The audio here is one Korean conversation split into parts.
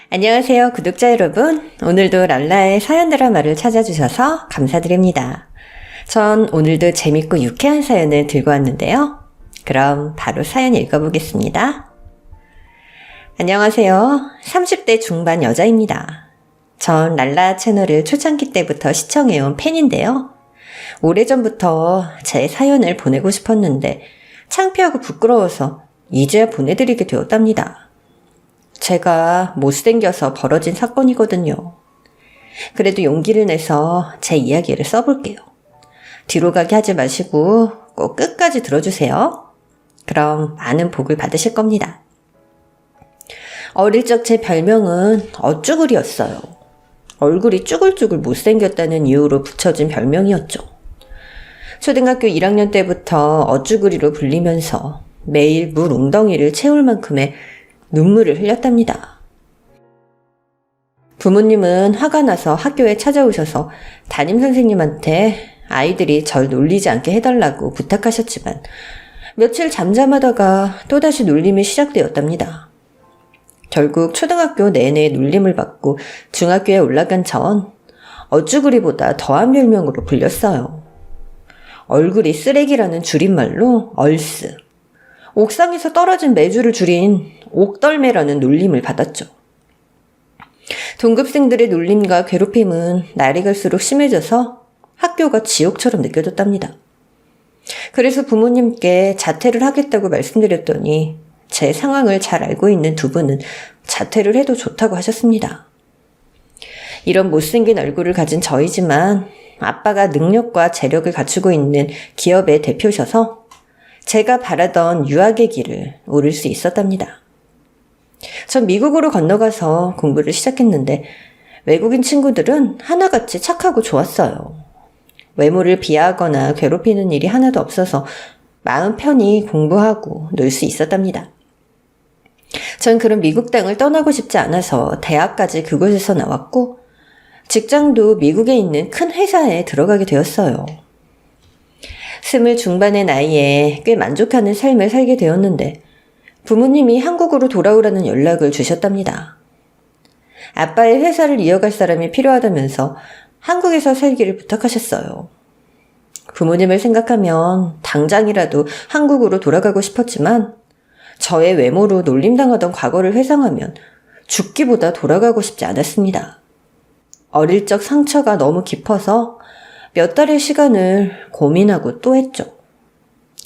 안녕하세요, 구독자 여러분. 오늘도 랄라의 사연 드라마를 찾아주셔서 감사드립니다. 전 오늘도 재밌고 유쾌한 사연을 들고 왔는데요. 그럼 바로 사연 읽어보겠습니다. 안녕하세요. 30대 중반 여자입니다. 전 랄라 채널을 초창기 때부터 시청해온 팬인데요. 오래전부터 제 사연을 보내고 싶었는데 창피하고 부끄러워서 이제야 보내드리게 되었답니다. 제가 못생겨서 벌어진 사건이거든요. 그래도 용기를 내서 제 이야기를 써볼게요. 뒤로 가게 하지 마시고 꼭 끝까지 들어주세요. 그럼 많은 복을 받으실 겁니다. 어릴 적 제 별명은 어쭈구리였어요. 얼굴이 쭈글쭈글 못생겼다는 이유로 붙여진 별명이었죠. 초등학교 1학년 때부터 어쭈구리로 불리면서 매일 물 웅덩이를 채울 만큼의 눈물을 흘렸답니다. 부모님은 화가 나서 학교에 찾아오셔서 담임선생님한테 아이들이 절 놀리지 않게 해달라고 부탁하셨지만 며칠 잠잠하다가 또다시 놀림이 시작되었답니다. 결국 초등학교 내내 놀림을 받고 중학교에 올라간 전 어쭈구리보다 더한 별명으로 불렸어요. 얼굴이 쓰레기라는 줄임말로 얼스, 옥상에서 떨어진 메주를 줄인 옥덜매라는 놀림을 받았죠. 동급생들의 놀림과 괴롭힘은 날이 갈수록 심해져서 학교가 지옥처럼 느껴졌답니다. 그래서 부모님께 자퇴를 하겠다고 말씀드렸더니 제 상황을 잘 알고 있는 두 분은 자퇴를 해도 좋다고 하셨습니다. 이런 못생긴 얼굴을 가진 저이지만 아빠가 능력과 재력을 갖추고 있는 기업의 대표셔서 제가 바라던 유학의 길을 오를 수 있었답니다. 전 미국으로 건너가서 공부를 시작했는데 외국인 친구들은 하나같이 착하고 좋았어요. 외모를 비하하거나 괴롭히는 일이 하나도 없어서 마음 편히 공부하고 놀 수 있었답니다. 전 그런 미국 땅을 떠나고 싶지 않아서 대학까지 그곳에서 나왔고 직장도 미국에 있는 큰 회사에 들어가게 되었어요. 20 중반의 나이에 꽤 만족하는 삶을 살게 되었는데 부모님이 한국으로 돌아오라는 연락을 주셨답니다. 아빠의 회사를 이어갈 사람이 필요하다면서 한국에서 살기를 부탁하셨어요. 부모님을 생각하면 당장이라도 한국으로 돌아가고 싶었지만 저의 외모로 놀림당하던 과거를 회상하면 죽기보다 돌아가고 싶지 않았습니다. 어릴 적 상처가 너무 깊어서 몇 달의 시간을 고민하고 또 했죠.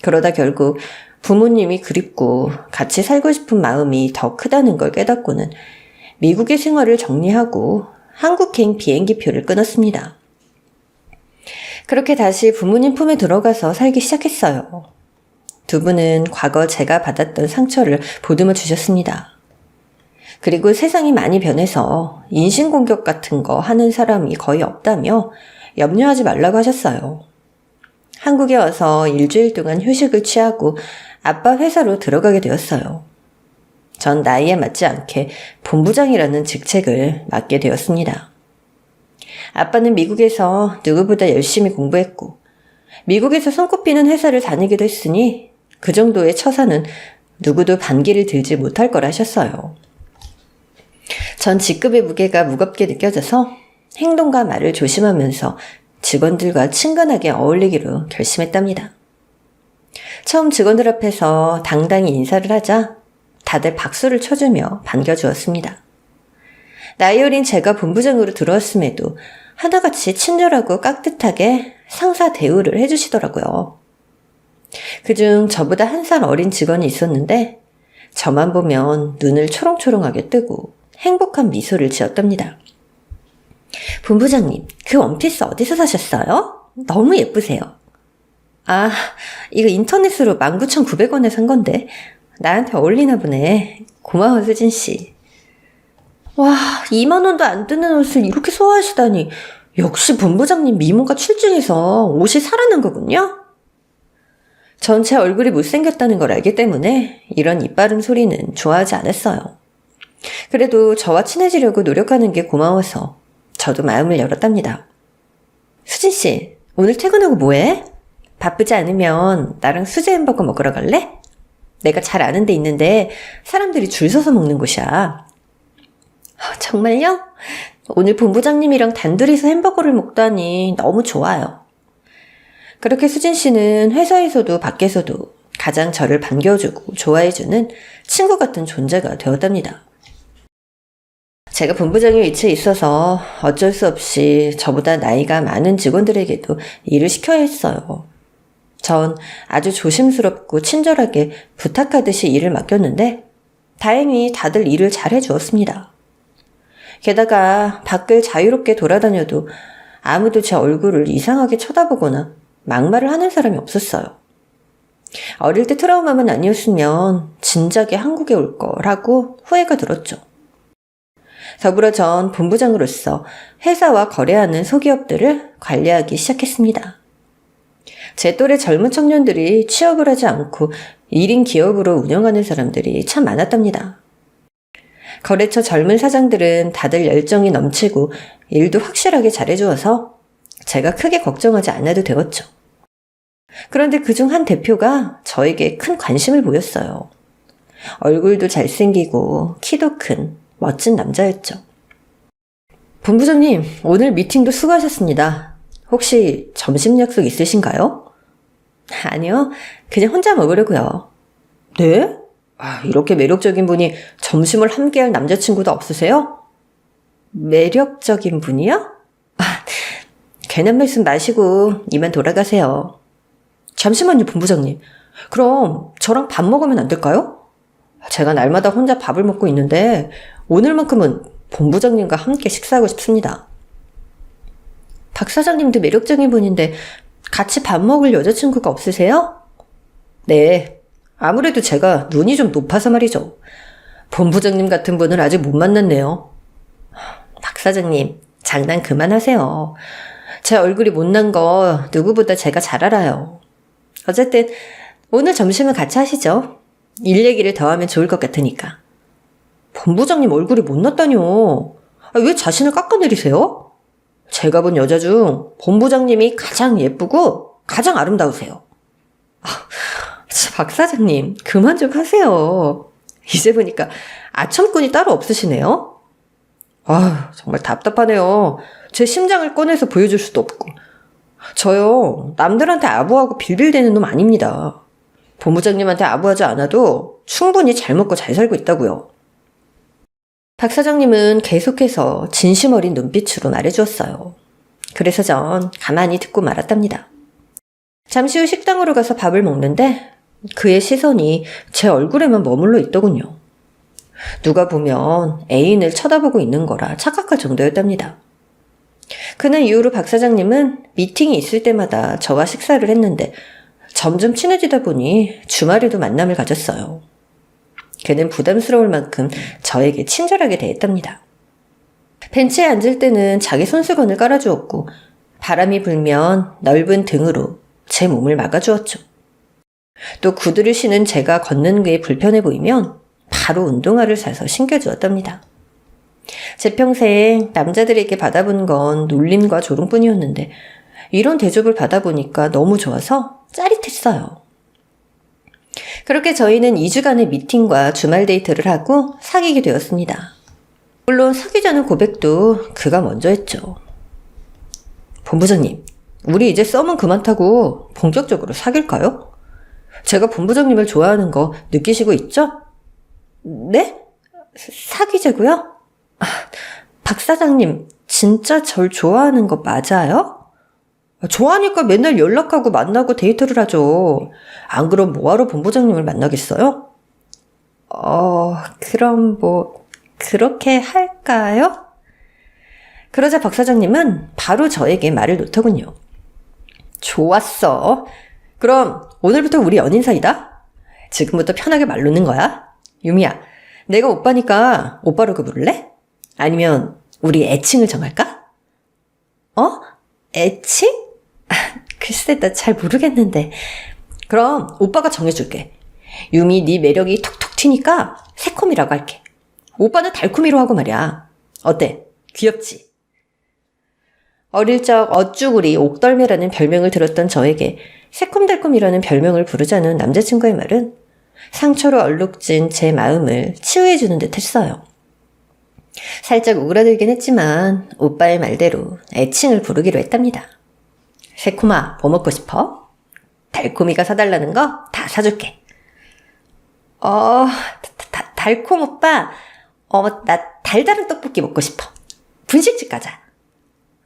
그러다 결국 부모님이 그립고 같이 살고 싶은 마음이 더 크다는 걸 깨닫고는 미국의 생활을 정리하고 한국행 비행기표를 끊었습니다. 그렇게 다시 부모님 품에 들어가서 살기 시작했어요. 두 분은 과거 제가 받았던 상처를 보듬어 주셨습니다. 그리고 세상이 많이 변해서 인신공격 같은 거 하는 사람이 거의 없다며 염려하지 말라고 하셨어요. 한국에 와서 일주일 동안 휴식을 취하고 아빠 회사로 들어가게 되었어요. 전 나이에 맞지 않게 본부장이라는 직책을 맡게 되었습니다. 아빠는 미국에서 누구보다 열심히 공부했고 미국에서 손꼽히는 회사를 다니기도 했으니 그 정도의 처사는 누구도 반기를 들지 못할 거라 하셨어요. 전 직급의 무게가 무겁게 느껴져서 행동과 말을 조심하면서 직원들과 친근하게 어울리기로 결심했답니다. 처음 직원들 앞에서 당당히 인사를 하자 다들 박수를 쳐주며 반겨주었습니다. 나이 어린 제가 본부장으로 들어왔음에도 하나같이 친절하고 깍듯하게 상사 대우를 해주시더라고요. 그중 저보다 1살 어린 직원이 있었는데 저만 보면 눈을 초롱초롱하게 뜨고 행복한 미소를 지었답니다. 본부장님, 그 원피스 어디서 사셨어요? 너무 예쁘세요. 아, 이거 인터넷으로 19,900원에 산 건데 나한테 어울리나 보네. 고마워, 수진씨. 와, 2만 원도 안 드는 옷을 이렇게 소화하시다니 역시 본부장님 미모가 출중해서 옷이 살아난 거군요. 전 제 얼굴이 못생겼다는 걸 알기 때문에 이런 이빠른 소리는 좋아하지 않았어요. 그래도 저와 친해지려고 노력하는 게 고마워서 저도 마음을 열었답니다. 수진씨, 오늘 퇴근하고 뭐해? 바쁘지 않으면 나랑 수제 햄버거 먹으러 갈래? 내가 잘 아는 데 있는데 사람들이 줄 서서 먹는 곳이야. 정말요? 오늘 본부장님이랑 단둘이서 햄버거를 먹다니 너무 좋아요. 그렇게 수진 씨는 회사에서도 밖에서도 가장 저를 반겨주고 좋아해주는 친구 같은 존재가 되었답니다. 제가 본부장의 위치에 있어서 어쩔 수 없이 저보다 나이가 많은 직원들에게도 일을 시켜야 했어요. 전 아주 조심스럽고 친절하게 부탁하듯이 일을 맡겼는데 다행히 다들 일을 잘 해주었습니다. 게다가 밖을 자유롭게 돌아다녀도 아무도 제 얼굴을 이상하게 쳐다보거나 막말을 하는 사람이 없었어요. 어릴 때 트라우마만 아니었으면 진작에 한국에 올 거라고 후회가 들었죠. 더불어 전 본부장으로서 회사와 거래하는 소기업들을 관리하기 시작했습니다. 제 또래 젊은 청년들이 취업을 하지 않고 1인 기업으로 운영하는 사람들이 참 많았답니다. 거래처 젊은 사장들은 다들 열정이 넘치고 일도 확실하게 잘해주어서 제가 크게 걱정하지 않아도 되었죠. 그런데 그중 한 대표가 저에게 큰 관심을 보였어요. 얼굴도 잘생기고 키도 큰 멋진 남자였죠. 본부장님, 오늘 미팅도 수고하셨습니다. 혹시 점심 약속 있으신가요? 아니요, 그냥 혼자 먹으려고요. 네? 이렇게 매력적인 분이 점심을 함께할 남자친구도 없으세요? 매력적인 분이요? 괜한 말씀 마시고 이만 돌아가세요. 잠시만요, 본부장님. 그럼 저랑 밥 먹으면 안 될까요? 제가 날마다 혼자 밥을 먹고 있는데 오늘만큼은 본부장님과 함께 식사하고 싶습니다. 박 사장님도 매력적인 분인데 같이 밥 먹을 여자친구가 없으세요? 네, 아무래도 제가 눈이 좀 높아서 말이죠. 본부장님 같은 분을 아직 못 만났네요. 박 사장님, 장난 그만하세요. 제 얼굴이 못난 거 누구보다 제가 잘 알아요. 어쨌든 오늘 점심은 같이 하시죠. 일 얘기를 더 하면 좋을 것 같으니까. 본부장님 얼굴이 못났다뇨. 왜 자신을 깎아내리세요? 제가 본 여자 중 본부장님이 가장 예쁘고 가장 아름다우세요. 박 사장님, 그만 좀 하세요. 이제 보니까 아첨꾼이 따로 없으시네요. 정말 답답하네요. 제 심장을 꺼내서 보여줄 수도 없고. 저요, 남들한테 아부하고 빌빌대는 놈 아닙니다. 본부장님한테 아부하지 않아도 충분히 잘 먹고 잘 살고 있다고요. 박 사장님은 계속해서 진심 어린 눈빛으로 말해주었어요. 그래서 전 가만히 듣고 말았답니다. 잠시 후 식당으로 가서 밥을 먹는데 그의 시선이 제 얼굴에만 머물러 있더군요. 누가 보면 애인을 쳐다보고 있는 거라 착각할 정도였답니다. 그날 이후로 박 사장님은 미팅이 있을 때마다 저와 식사를 했는데 점점 친해지다 보니 주말에도 만남을 가졌어요. 그는 부담스러울 만큼 저에게 친절하게 대했답니다. 벤치에 앉을 때는 자기 손수건을 깔아주었고 바람이 불면 넓은 등으로 제 몸을 막아주었죠. 또 구두를 신은 제가 걷는 게 불편해 보이면 바로 운동화를 사서 신겨주었답니다. 제 평생 남자들에게 받아본 건 놀림과 조롱뿐이었는데 이런 대접을 받아보니까 너무 좋아서 짜릿했어요. 그렇게 저희는 2주간의 미팅과 주말 데이트를 하고 사귀게 되었습니다. 물론 사귀자는 고백도 그가 먼저 했죠. 본부장님, 우리 이제 썸은 그만 타고 본격적으로 사귈까요? 제가 본부장님을 좋아하는 거 느끼시고 있죠? 네? 사귀자고요? 박 사장님, 진짜 절 좋아하는 거 맞아요? 좋아하니까 맨날 연락하고 만나고 데이트를 하죠. 안 그럼 뭐하러 본부장님을 만나겠어요? 그럼 그렇게 할까요? 그러자 박 사장님은 바로 저에게 말을 놓더군요. 좋았어. 그럼 오늘부터 우리 연인 사이다? 지금부터 편하게 말 놓는 거야? 유미야, 내가 오빠니까 오빠라고 부를래? 아니면 우리 애칭을 정할까? 애칭? 글쎄, 나 잘 모르겠는데. 그럼 오빠가 정해줄게. 유미, 네 매력이 톡톡 튀니까 새콤이라고 할게. 오빠는 달콤이로 하고 말이야. 어때? 귀엽지? 어릴 적 어쭈구리 옥덜매라는 별명을 들었던 저에게 새콤달콤이라는 별명을 부르자는 남자친구의 말은 상처로 얼룩진 제 마음을 치유해주는 듯 했어요. 살짝 오그라들긴 했지만 오빠의 말대로 애칭을 부르기로 했답니다. 새콤아, 뭐 먹고 싶어? 달콤이가 사달라는 거 다 사줄게. 달콤 오빠, 나 달달한 떡볶이 먹고 싶어. 분식집 가자.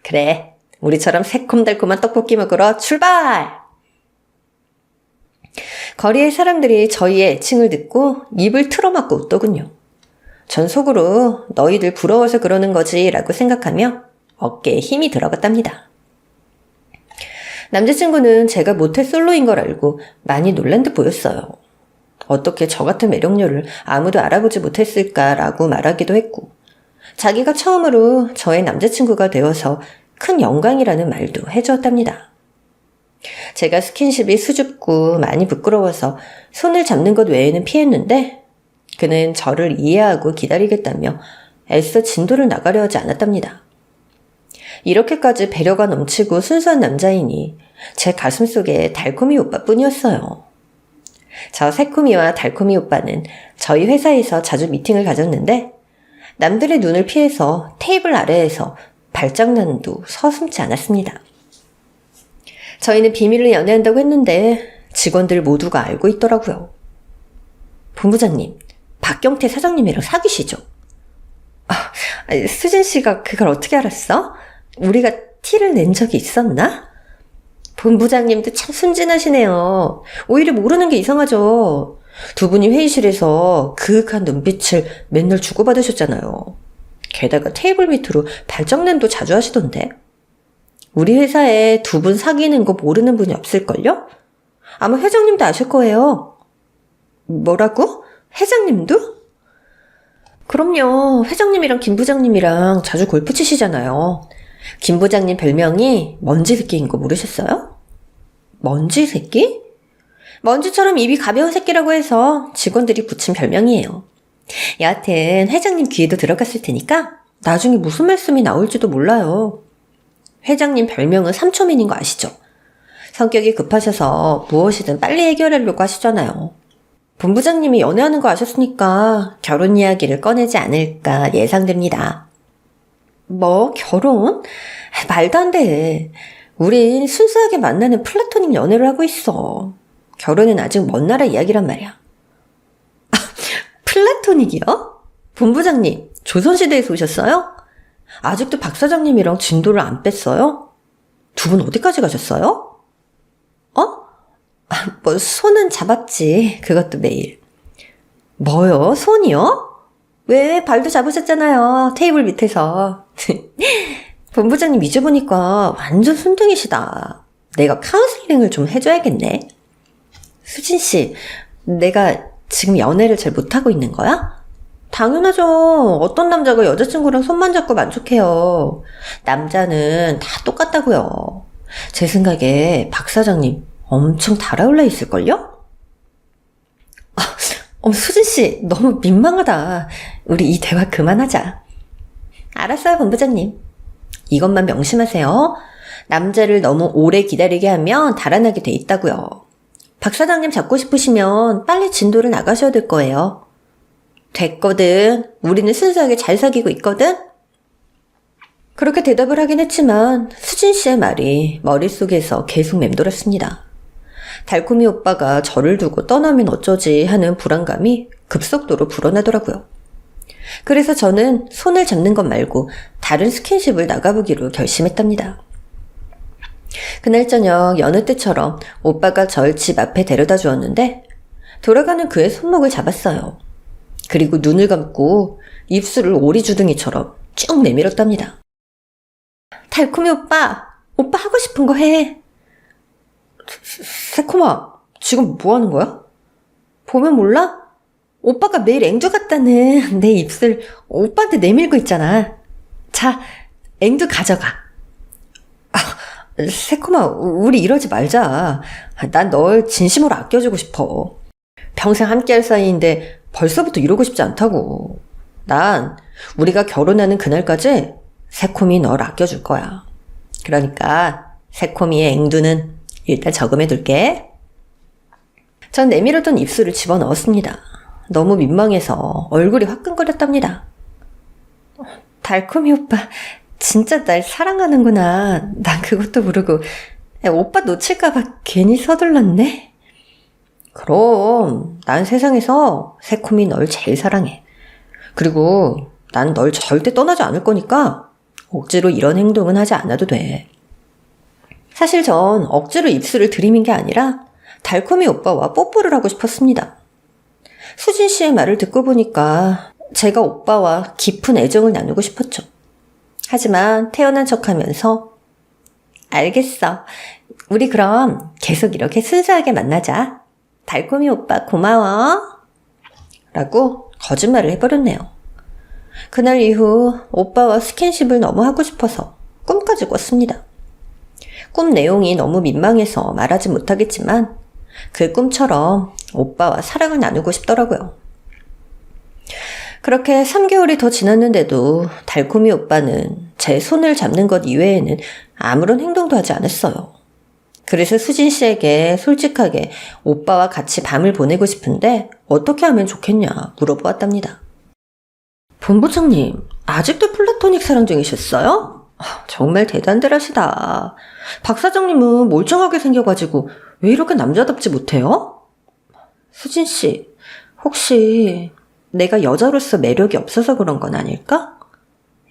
그래, 우리처럼 새콤달콤한 떡볶이 먹으러 출발! 거리의 사람들이 저희의 애칭을 듣고 입을 틀어막고 웃더군요. 전 속으로 너희들 부러워서 그러는 거지 라고 생각하며 어깨에 힘이 들어갔답니다. 남자친구는 제가 모태 솔로인 걸 알고 많이 놀란 듯 보였어요. 어떻게 저 같은 매력녀를 아무도 알아보지 못했을까라고 말하기도 했고, 자기가 처음으로 저의 남자친구가 되어서 큰 영광이라는 말도 해주었답니다. 제가 스킨십이 수줍고 많이 부끄러워서 손을 잡는 것 외에는 피했는데 그는 저를 이해하고 기다리겠다며 애써 진도를 나가려 하지 않았답니다. 이렇게까지 배려가 넘치고 순수한 남자이니 제 가슴속에 달콤이 오빠뿐이었어요. 저 새콤이와 달콤이 오빠는 저희 회사에서 자주 미팅을 가졌는데 남들의 눈을 피해서 테이블 아래에서 발장난도 서슴지 않았습니다. 저희는 비밀로 연애한다고 했는데 직원들 모두가 알고 있더라고요. 본부장님, 박경태 사장님이랑 사귀시죠? 수진 씨가 그걸 어떻게 알았어? 우리가 티를 낸 적이 있었나? 본부장님도 참 순진하시네요. 오히려 모르는 게 이상하죠. 두 분이 회의실에서 그윽한 눈빛을 맨날 주고받으셨잖아요. 게다가 테이블 밑으로 발정난도 자주 하시던데. 우리 회사에 두 분 사귀는 거 모르는 분이 없을걸요? 아마 회장님도 아실 거예요. 뭐라고? 회장님도? 그럼요. 회장님이랑 김 부장님이랑 자주 골프 치시잖아요. 김 부장님 별명이 먼지 새끼인 거 모르셨어요? 먼지 새끼? 먼지처럼 입이 가벼운 새끼라고 해서 직원들이 붙인 별명이에요. 여하튼 회장님 귀에도 들어갔을 테니까 나중에 무슨 말씀이 나올지도 몰라요. 회장님 별명은 삼초맨인 거 아시죠? 성격이 급하셔서 무엇이든 빨리 해결하려고 하시잖아요. 본부장님이 연애하는 거 아셨으니까 결혼 이야기를 꺼내지 않을까 예상됩니다. 뭐 결혼? 말도 안 돼. 우린 순수하게 만나는 플라토닉 연애를 하고 있어. 결혼은 아직 먼 나라 이야기란 말이야. 플라토닉이요? 본부장님, 조선시대에서 오셨어요? 아직도 박 사장님이랑 진도를 안 뺐어요? 두 분 어디까지 가셨어요? 뭐 손은 잡았지. 그것도 매일. 뭐요? 손이요? 왜? 발도 잡으셨잖아요. 테이블 밑에서. 본부장님 잊어보니까 완전 순둥이시다. 내가 카운슬링을 좀 해줘야겠네. 수진씨, 내가 지금 연애를 잘 못하고 있는 거야? 당연하죠. 어떤 남자가 여자친구랑 손만 잡고 만족해요. 남자는 다 똑같다고요. 제 생각에 박 사장님 엄청 달아올라 있을걸요? 수진씨, 너무 민망하다. 우리 이 대화 그만하자. 알았어요, 본부장님. 이것만 명심하세요. 남자를 너무 오래 기다리게 하면 달아나게 돼 있다고요. 박 사장님 잡고 싶으시면 빨리 진도를 나가셔야 될 거예요. 됐거든. 우리는 순수하게 잘 사귀고 있거든. 그렇게 대답을 하긴 했지만 수진 씨의 말이 머릿속에서 계속 맴돌았습니다. 달콤이 오빠가 저를 두고 떠나면 어쩌지 하는 불안감이 급속도로 불어나더라고요. 그래서 저는 손을 잡는 것 말고 다른 스킨십을 나가보기로 결심했답니다. 그날 저녁 여느 때처럼 오빠가 절 집 앞에 데려다 주었는데 돌아가는 그의 손목을 잡았어요. 그리고 눈을 감고 입술을 오리주둥이처럼 쭉 내밀었답니다. 달콤이 오빠 하고 싶은 거 해. 새콤아, 지금 뭐 하는 거야? 보면 몰라? 오빠가 매일 앵두 같다는 내 입술 오빠한테 내밀고 있잖아. 자, 앵두 가져가. 새콤아, 우리 이러지 말자. 난 널 진심으로 아껴주고 싶어. 평생 함께할 사이인데 벌써부터 이러고 싶지 않다고. 난 우리가 결혼하는 그날까지 새콤이 널 아껴줄 거야. 그러니까 새콤이의 앵두는 일단 저금해둘게. 전 내밀어둔 입술을 집어넣었습니다. 너무 민망해서 얼굴이 화끈거렸답니다. 달콤이 오빠 진짜 날 사랑하는구나. 난 그것도 모르고 오빠 놓칠까봐 괜히 서둘렀네. 그럼 난 세상에서 새콤이 널 제일 사랑해. 그리고 난 널 절대 떠나지 않을 거니까 억지로 이런 행동은 하지 않아도 돼. 사실 전 억지로 입술을 들이민 게 아니라 달콤이 오빠와 뽀뽀를 하고 싶었습니다. 수진 씨의 말을 듣고 보니까 제가 오빠와 깊은 애정을 나누고 싶었죠. 하지만 태연한 척하면서 알겠어. 우리 그럼 계속 이렇게 순수하게 만나자. 달콤이 오빠 고마워. 라고 거짓말을 해버렸네요. 그날 이후 오빠와 스킨십을 너무 하고 싶어서 꿈까지 꿨습니다. 꿈 내용이 너무 민망해서 말하지 못하겠지만 그 꿈처럼 오빠와 사랑을 나누고 싶더라고요. 그렇게 3개월이 더 지났는데도 달콤이 오빠는 제 손을 잡는 것 이외에는 아무런 행동도 하지 않았어요. 그래서 수진 씨에게 솔직하게 오빠와 같이 밤을 보내고 싶은데 어떻게 하면 좋겠냐 물어보았답니다. 본부장님, 아직도 플라토닉 사랑 중이셨어요? 정말 대단들 하시다. 박 사장님은 멀쩡하게 생겨가지고 왜 이렇게 남자답지 못해요? 수진 씨, 혹시 내가 여자로서 매력이 없어서 그런 건 아닐까?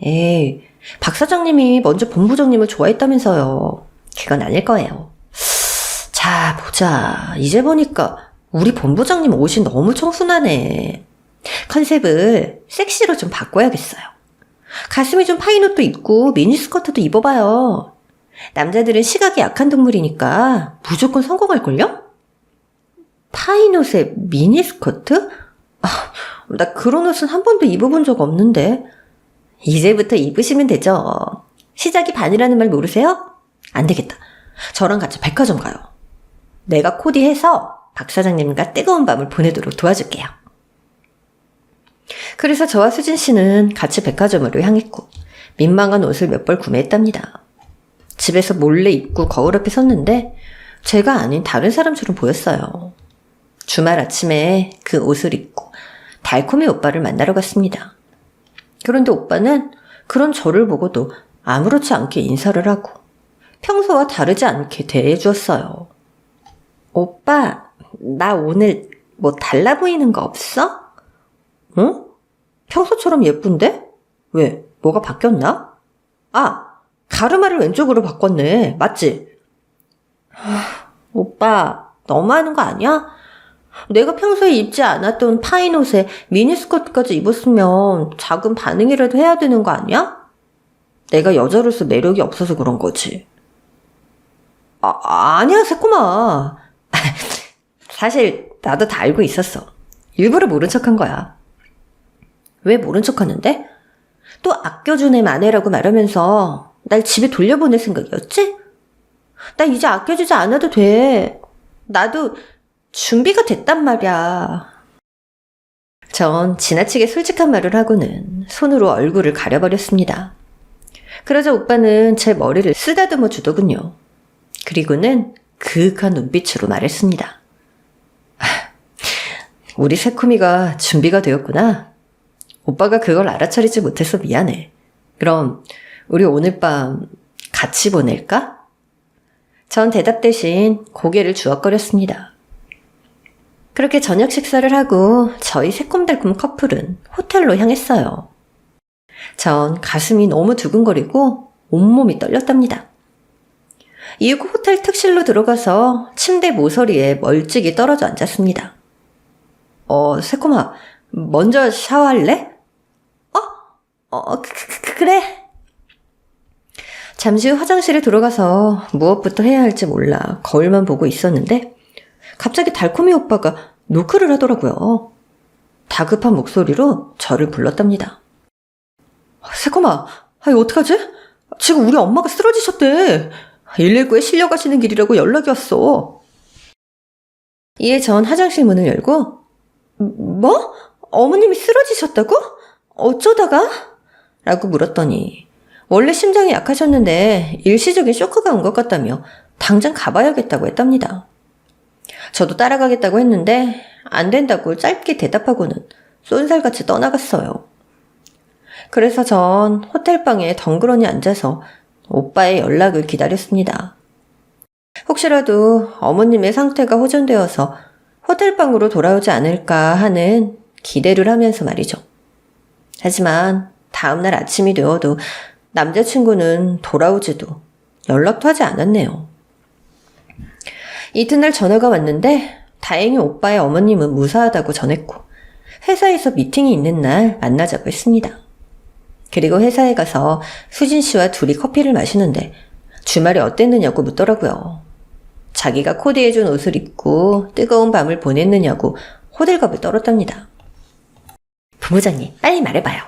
에이, 박 사장님이 먼저 본부장님을 좋아했다면서요. 그건 아닐 거예요. 자, 보자. 이제 보니까 우리 본부장님 옷이 너무 청순하네. 컨셉을 섹시로 좀 바꿔야겠어요. 가슴이 좀 파인 옷도 입고 미니스커트도 입어봐요. 남자들은 시각이 약한 동물이니까 무조건 성공할걸요? 파인 옷에 미니스커트? 나 그런 옷은 한 번도 입어본 적 없는데. 이제부터 입으시면 되죠. 시작이 반이라는 말 모르세요? 안 되겠다. 저랑 같이 백화점 가요. 내가 코디해서 박 사장님과 뜨거운 밤을 보내도록 도와줄게요. 그래서 저와 수진 씨는 같이 백화점으로 향했고 민망한 옷을 몇 벌 구매했답니다. 집에서 몰래 입고 거울 앞에 섰는데 제가 아닌 다른 사람처럼 보였어요. 주말 아침에 그 옷을 입고 달콤이 오빠를 만나러 갔습니다. 그런데 오빠는 그런 저를 보고도 아무렇지 않게 인사를 하고 평소와 다르지 않게 대해주었어요. 오빠, 나 오늘 뭐 달라 보이는 거 없어? 응? 평소처럼 예쁜데? 왜? 뭐가 바뀌었나? 가르마를 왼쪽으로 바꿨네. 맞지? 오빠, 너무하는 거 아니야? 내가 평소에 입지 않았던 파인 옷에 미니스커트까지 입었으면 작은 반응이라도 해야 되는 거 아니야? 내가 여자로서 매력이 없어서 그런 거지. 아니야, 새콤아. 사실 나도 다 알고 있었어. 일부러 모른 척한 거야. 왜 모른 척하는데? 또 아껴준 애 마네라고 말하면서 날 집에 돌려보낼 생각이었지? 나 이제 아껴주지 않아도 돼. 나도 준비가 됐단 말이야. 전 지나치게 솔직한 말을 하고는 손으로 얼굴을 가려버렸습니다. 그러자 오빠는 제 머리를 쓰다듬어 주더군요. 그리고는 그윽한 눈빛으로 말했습니다. 우리 새콤이가 준비가 되었구나. 오빠가 그걸 알아차리지 못해서 미안해. 그럼 우리 오늘 밤 같이 보낼까? 전 대답 대신 고개를 주걱거렸습니다. 그렇게 저녁 식사를 하고 저희 새콤달콤 커플은 호텔로 향했어요. 전 가슴이 너무 두근거리고 온몸이 떨렸답니다. 이후 호텔 특실로 들어가서 침대 모서리에 멀찍이 떨어져 앉았습니다. 새콤아, 먼저 샤워할래? 그래. 잠시 후 화장실에 들어가서 무엇부터 해야 할지 몰라 거울만 보고 있었는데 갑자기 달콤이 오빠가 노크를 하더라고요. 다급한 목소리로 저를 불렀답니다. 새콤아, 어떡하지? 지금 우리 엄마가 쓰러지셨대. 119에 실려가시는 길이라고 연락이 왔어. 이에 전 화장실 문을 열고 어머님이 쓰러지셨다고? 어쩌다가? 라고 물었더니 원래 심장이 약하셨는데 일시적인 쇼크가 온 것 같다며 당장 가봐야겠다고 했답니다. 저도 따라가겠다고 했는데 안 된다고 짧게 대답하고는 쏜살같이 떠나갔어요. 그래서 전 호텔방에 덩그러니 앉아서 오빠의 연락을 기다렸습니다. 혹시라도 어머님의 상태가 호전되어서 호텔방으로 돌아오지 않을까 하는 기대를 하면서 말이죠. 하지만 다음날 아침이 되어도 남자친구는 돌아오지도 연락도 하지 않았네요. 이튿날 전화가 왔는데 다행히 오빠의 어머님은 무사하다고 전했고 회사에서 미팅이 있는 날 만나자고 했습니다. 그리고 회사에 가서 수진 씨와 둘이 커피를 마시는데 주말에 어땠느냐고 묻더라고요. 자기가 코디해준 옷을 입고 뜨거운 밤을 보냈느냐고 호들갑을 떨었답니다. 부부장님, 빨리 말해봐요.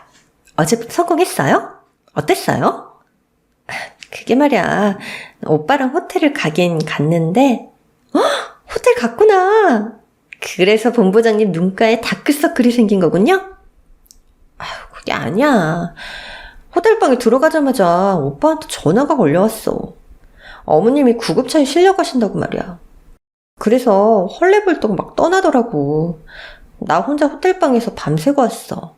어제 성공했어요? 어땠어요? 그게 말이야, 오빠랑 호텔을 가긴 갔는데 호텔 갔구나. 그래서 본부장님 눈가에 다크서클이 생긴 거군요? 그게 아니야. 호텔방에 들어가자마자 오빠한테 전화가 걸려왔어. 어머님이 구급차에 실려가신다고 말이야. 그래서 헐레벌떡 막 떠나더라고. 나 혼자 호텔방에서 밤새고 왔어.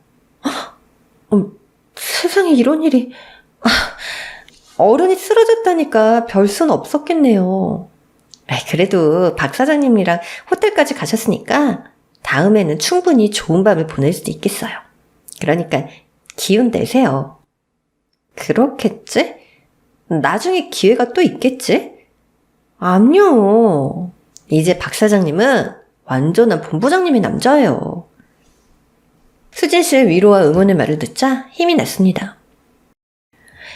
세상에 이런 일이. 어른이 쓰러졌다니까 별 순 없었겠네요. 그래도 박 사장님이랑 호텔까지 가셨으니까 다음에는 충분히 좋은 밤을 보낼 수도 있겠어요. 그러니까 기운 내세요. 그렇겠지? 나중에 기회가 또 있겠지? 아니요. 이제 박 사장님은 완전한 본부장님의 남자예요. 수진 씨의 위로와 응원의 말을 듣자 힘이 났습니다.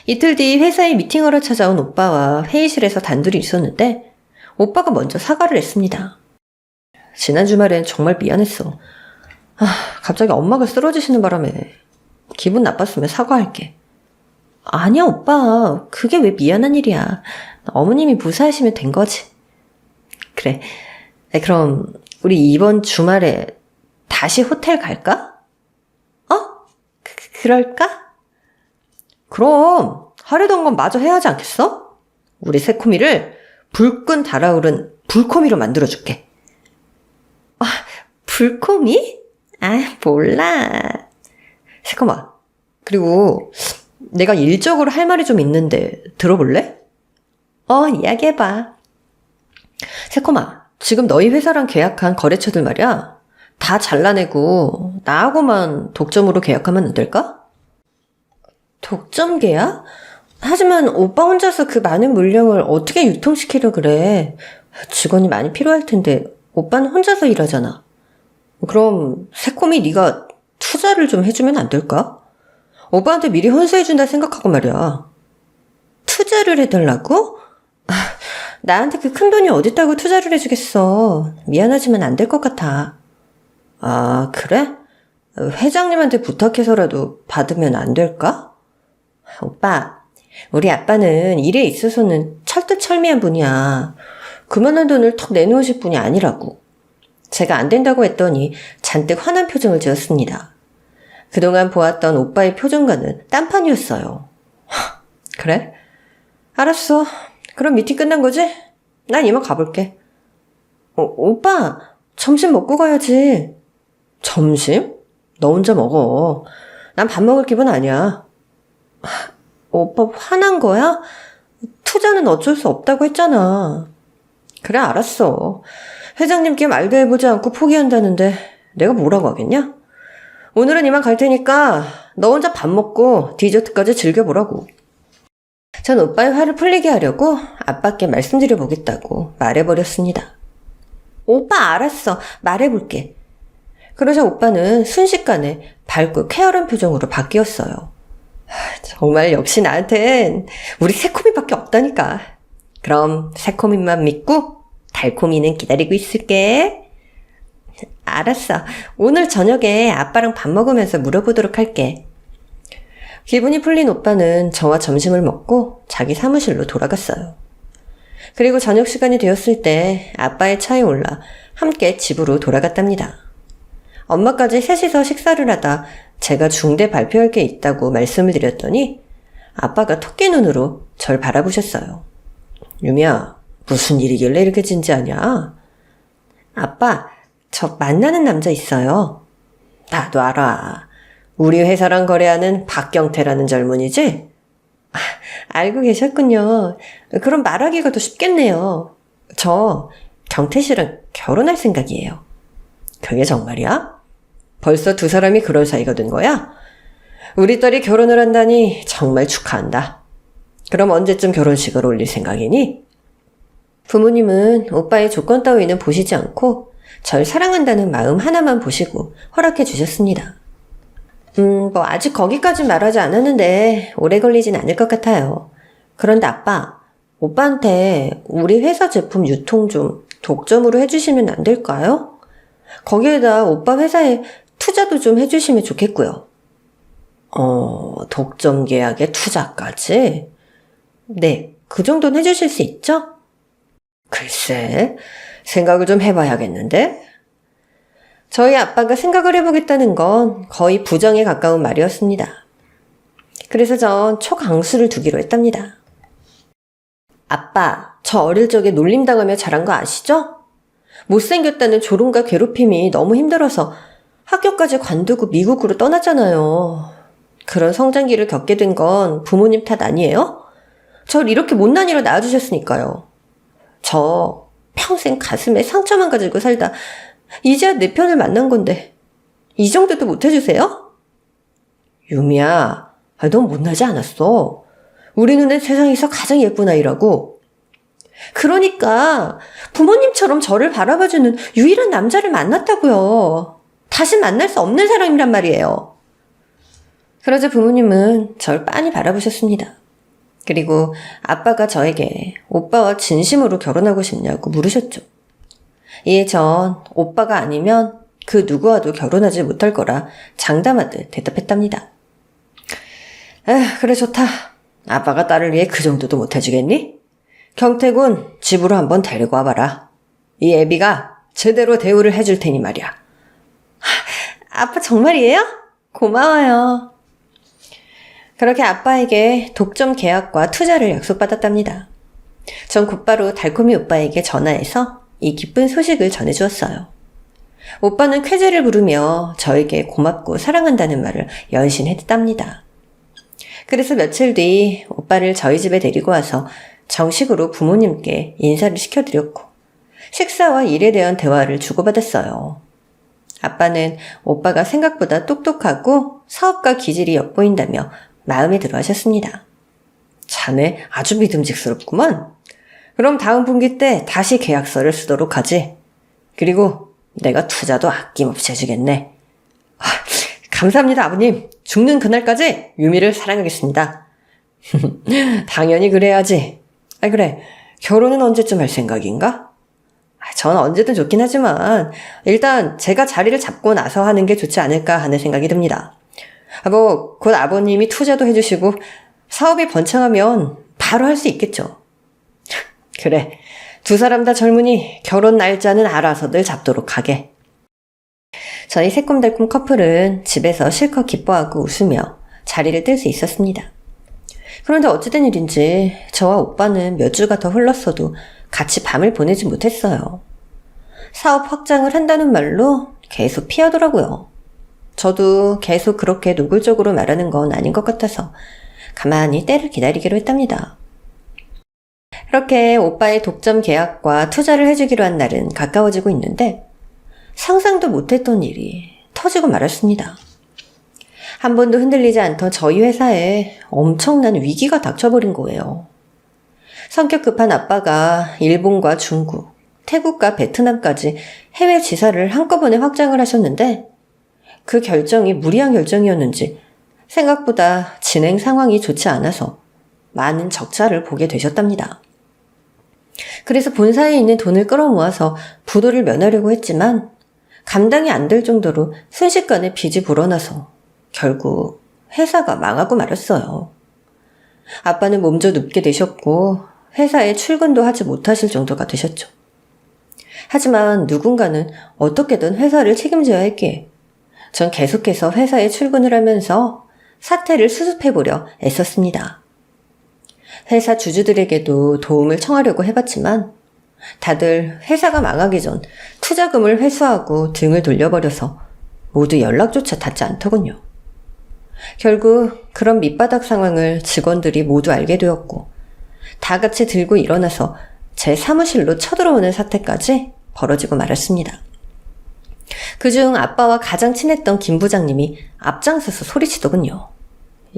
이틀 뒤 회사에 미팅하러 찾아온 오빠와 회의실에서 단둘이 있었는데 오빠가 먼저 사과를 했습니다. 지난 주말엔 정말 미안했어. 갑자기 엄마가 쓰러지시는 바람에 기분 나빴으면 사과할게. 아니야 오빠, 그게 왜 미안한 일이야. 어머님이 무사하시면 된 거지. 그래, 그럼 우리 이번 주말에 다시 호텔 갈까? 그럴까? 그럼 하려던 건 마저 해야 하지 않겠어? 우리 새코미를 불끈 달아오른 불코미로 만들어줄게. 불코미? 몰라. 새콤아, 그리고 내가 일적으로 할 말이 좀 있는데 들어볼래? 이야기해봐. 새콤아, 지금 너희 회사랑 계약한 거래처들 말이야. 다 잘라내고 나하고만 독점으로 계약하면 안 될까? 독점 계약? 하지만 오빠 혼자서 그 많은 물량을 어떻게 유통시키려 그래. 직원이 많이 필요할 텐데 오빠는 혼자서 일하잖아. 그럼 새콤이 네가 투자를 좀 해주면 안 될까? 오빠한테 미리 혼수해준다 생각하고 말이야. 투자를 해달라고? 나한테 그 큰 돈이 어딨다고 투자를 해주겠어. 미안하지만 안 될 것 같아. 그래? 회장님한테 부탁해서라도 받으면 안 될까? 오빠, 우리 아빠는 일에 있어서는 철두철미한 분이야. 그만한 돈을 턱 내놓으실 분이 아니라고. 제가 안 된다고 했더니 잔뜩 화난 표정을 지었습니다. 그동안 보았던 오빠의 표정과는 딴판이었어요. 그래? 알았어. 그럼 미팅 끝난 거지? 난 이만 가볼게. 오빠, 점심 먹고 가야지. 점심? 너 혼자 먹어. 난 밥 먹을 기분 아니야. 오빠 화난 거야? 투자는 어쩔 수 없다고 했잖아. 그래, 알았어. 회장님께 말도 해보지 않고 포기한다는데 내가 뭐라고 하겠냐? 오늘은 이만 갈 테니까 너 혼자 밥 먹고 디저트까지 즐겨보라고. 전 오빠의 화를 풀리게 하려고 아빠께 말씀드려보겠다고 말해버렸습니다. 오빠 알았어. 말해볼게. 그러자 오빠는 순식간에 밝고 쾌활한 표정으로 바뀌었어요. 정말 역시 나한텐 우리 새코미밖에 없다니까. 그럼 새코미만 믿고 달코미는 기다리고 있을게. 알았어. 오늘 저녁에 아빠랑 밥 먹으면서 물어보도록 할게. 기분이 풀린 오빠는 저와 점심을 먹고 자기 사무실로 돌아갔어요. 그리고 저녁 시간이 되었을 때 아빠의 차에 올라 함께 집으로 돌아갔답니다. 엄마까지 셋이서 식사를 하다 제가 중대 발표할 게 있다고 말씀을 드렸더니 아빠가 토끼 눈으로 절 바라보셨어요. 유미야, 무슨 일이길래 이렇게 진지하냐? 아빠, 저 만나는 남자 있어요. 나도 알아. 우리 회사랑 거래하는 박경태라는 젊은이지? 알고 계셨군요. 그럼 말하기가 더 쉽겠네요. 저 경태 씨랑 결혼할 생각이에요. 그게 정말이야? 벌써 두 사람이 그런 사이가 된 거야? 우리 딸이 결혼을 한다니 정말 축하한다. 그럼 언제쯤 결혼식을 올릴 생각이니? 부모님은 오빠의 조건 따위는 보시지 않고 절 사랑한다는 마음 하나만 보시고 허락해 주셨습니다. 아직 거기까지 말하지 않았는데 오래 걸리진 않을 것 같아요. 그런데 아빠, 오빠한테 우리 회사 제품 유통 좀 독점으로 해주시면 안 될까요? 거기에다 오빠 회사에 투자도 좀 해주시면 좋겠고요. 독점 계약에 투자까지? 네, 그 정도는 해주실 수 있죠? 글쎄, 생각을 좀 해봐야겠는데? 저희 아빠가 생각을 해보겠다는 건 거의 부정에 가까운 말이었습니다. 그래서 전 초강수를 두기로 했답니다. 아빠, 저 어릴 적에 놀림당하며 자란 거 아시죠? 못생겼다는 조롱과 괴롭힘이 너무 힘들어서 학교까지 관두고 미국으로 떠났잖아요. 그런 성장기를 겪게 된 건 부모님 탓 아니에요? 절 이렇게 못난이로 낳아주셨으니까요. 저 평생 가슴에 상처만 가지고 살다 이제야 내 편을 만난 건데 이 정도도 못해주세요? 유미야, 넌 못나지 않았어. 우리 눈엔 세상에서 가장 예쁜 아이라고. 그러니까 부모님처럼 저를 바라봐주는 유일한 남자를 만났다고요. 다시 만날 수 없는 사람이란 말이에요. 그러자 부모님은 절 빤히 바라보셨습니다. 그리고 아빠가 저에게 오빠와 진심으로 결혼하고 싶냐고 물으셨죠. 이에 전 오빠가 아니면 그 누구와도 결혼하지 못할 거라 장담하듯 대답했답니다. 그래 좋다. 아빠가 딸을 위해 그 정도도 못해주겠니? 경태군 집으로 한번 데리고 와봐라. 이 애비가 제대로 대우를 해줄 테니 말이야. 아빠 정말이에요? 고마워요. 그렇게 아빠에게 독점 계약과 투자를 약속받았답니다. 전 곧바로 달콤이 오빠에게 전화해서 이 기쁜 소식을 전해주었어요. 오빠는 쾌재를 부르며 저에게 고맙고 사랑한다는 말을 연신했답니다. 그래서 며칠 뒤 오빠를 저희 집에 데리고 와서 정식으로 부모님께 인사를 시켜드렸고 식사와 일에 대한 대화를 주고받았어요. 아빠는 오빠가 생각보다 똑똑하고 사업가 기질이 엿보인다며 마음에 들어 하셨습니다. 자네 아주 믿음직스럽구만. 그럼 다음 분기 때 다시 계약서를 쓰도록 하지. 그리고 내가 투자도 아낌없이 해주겠네. 감사합니다, 아버님. 죽는 그날까지 유미를 사랑하겠습니다. 당연히 그래야지. 그래. 결혼은 언제쯤 할 생각인가? 전 언제든 좋긴 하지만 일단 제가 자리를 잡고 나서 하는 게 좋지 않을까 하는 생각이 듭니다. 곧 아버님이 투자도 해주시고 사업이 번창하면 바로 할 수 있겠죠. 그래. 두 사람 다 젊으니 결혼 날짜는 알아서들 잡도록 하게. 저희 새콤달콤 커플은 집에서 실컷 기뻐하고 웃으며 자리를 뜰 수 있었습니다. 그런데 어찌된 일인지 저와 오빠는 몇 주가 더 흘렀어도 같이 밤을 보내지 못했어요. 사업 확장을 한다는 말로 계속 피하더라고요. 저도 계속 그렇게 노골적으로 말하는 건 아닌 것 같아서 가만히 때를 기다리기로 했답니다. 그렇게 오빠의 독점 계약과 투자를 해주기로 한 날은 가까워지고 있는데 상상도 못했던 일이 터지고 말았습니다. 한 번도 흔들리지 않던 저희 회사에 엄청난 위기가 닥쳐버린 거예요. 성격 급한 아빠가 일본과 중국, 태국과 베트남까지 해외 지사를 한꺼번에 확장을 하셨는데 그 결정이 무리한 결정이었는지 생각보다 진행 상황이 좋지 않아서 많은 적자를 보게 되셨답니다. 그래서 본사에 있는 돈을 끌어모아서 부도를 면하려고 했지만 감당이 안 될 정도로 순식간에 빚이 불어나서 결국 회사가 망하고 말았어요. 아빠는 몸져 눕게 되셨고 회사에 출근도 하지 못하실 정도가 되셨죠. 하지만 누군가는 어떻게든 회사를 책임져야 했기에 전 계속해서 회사에 출근을 하면서 사태를 수습해보려 애썼습니다. 회사 주주들에게도 도움을 청하려고 해봤지만 다들 회사가 망하기 전 투자금을 회수하고 등을 돌려버려서 모두 연락조차 닿지 않더군요. 결국 그런 밑바닥 상황을 직원들이 모두 알게 되었고 다 같이 들고 일어나서 제 사무실로 쳐들어오는 사태까지 벌어지고 말았습니다. 그중 아빠와 가장 친했던 김 부장님이 앞장서서 소리치더군요.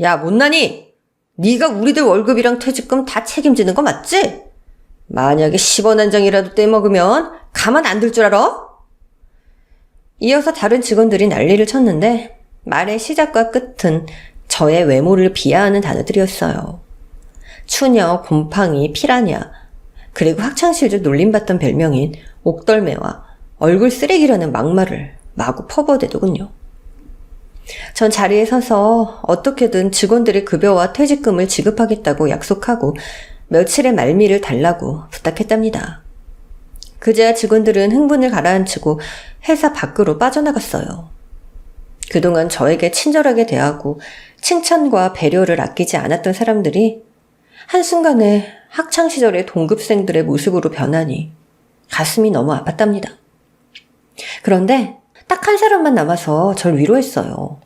야, 못나니? 네가 우리들 월급이랑 퇴직금 다 책임지는 거 맞지? 만약에 10원 한 장이라도 떼먹으면 가만 안 둘 줄 알아? 이어서 다른 직원들이 난리를 쳤는데 말의 시작과 끝은 저의 외모를 비하하는 단어들이었어요. 추녀, 곰팡이, 피라냐, 그리고 학창시절 놀림받던 별명인 옥덜매와 얼굴 쓰레기라는 막말을 마구 퍼부어대더군요. 전 자리에 서서 어떻게든 직원들의 급여와 퇴직금을 지급하겠다고 약속하고 며칠의 말미를 달라고 부탁했답니다. 그제야 직원들은 흥분을 가라앉히고 회사 밖으로 빠져나갔어요. 그동안 저에게 친절하게 대하고 칭찬과 배려를 아끼지 않았던 사람들이 한순간에 학창시절의 동급생들의 모습으로 변하니 가슴이 너무 아팠답니다. 그런데 딱 한 사람만 남아서 절 위로했어요.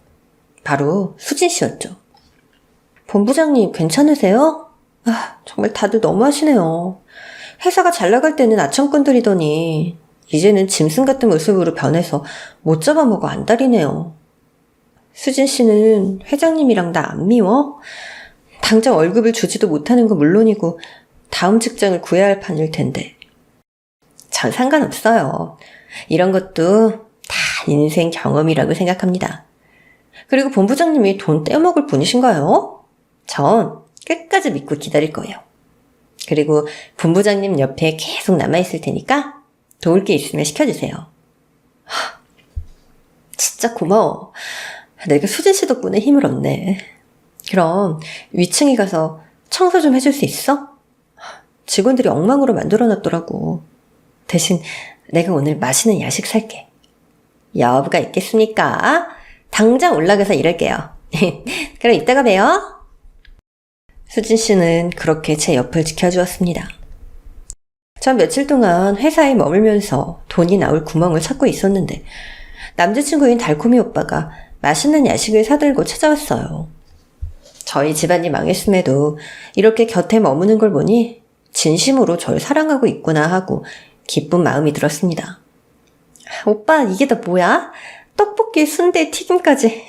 바로 수진 씨였죠. 본부장님 괜찮으세요? 정말 다들 너무하시네요. 회사가 잘 나갈 때는 아청꾼들이더니 이제는 짐승 같은 모습으로 변해서 못 잡아먹어 안달이네요. 수진 씨는 회장님이랑 나 안 미워? 당장 월급을 주지도 못하는 거 물론이고 다음 직장을 구해야 할 판일 텐데. 전 상관없어요. 이런 것도 다 인생 경험이라고 생각합니다. 그리고 본부장님이 돈 떼어먹을 분이신가요? 전 끝까지 믿고 기다릴 거예요. 그리고 본부장님 옆에 계속 남아있을 테니까 도울 게 있으면 시켜주세요. 진짜 고마워. 내가 수진 씨 덕분에 힘을 얻네. 그럼 위층에 가서 청소 좀 해줄 수 있어? 직원들이 엉망으로 만들어놨더라고. 대신 내가 오늘 맛있는 야식 살게. 여부가 있겠습니까? 당장 올라가서 일할게요. 그럼 이따가 봬요. 수진 씨는 그렇게 제 옆을 지켜주었습니다. 전 며칠 동안 회사에 머물면서 돈이 나올 구멍을 찾고 있었는데 남자친구인 달콤이 오빠가 맛있는 야식을 사들고 찾아왔어요. 저희 집안이 망했음에도 이렇게 곁에 머무는 걸 보니 진심으로 절 사랑하고 있구나 하고 기쁜 마음이 들었습니다. 오빠, 이게 다 뭐야? 떡볶이, 순대, 튀김까지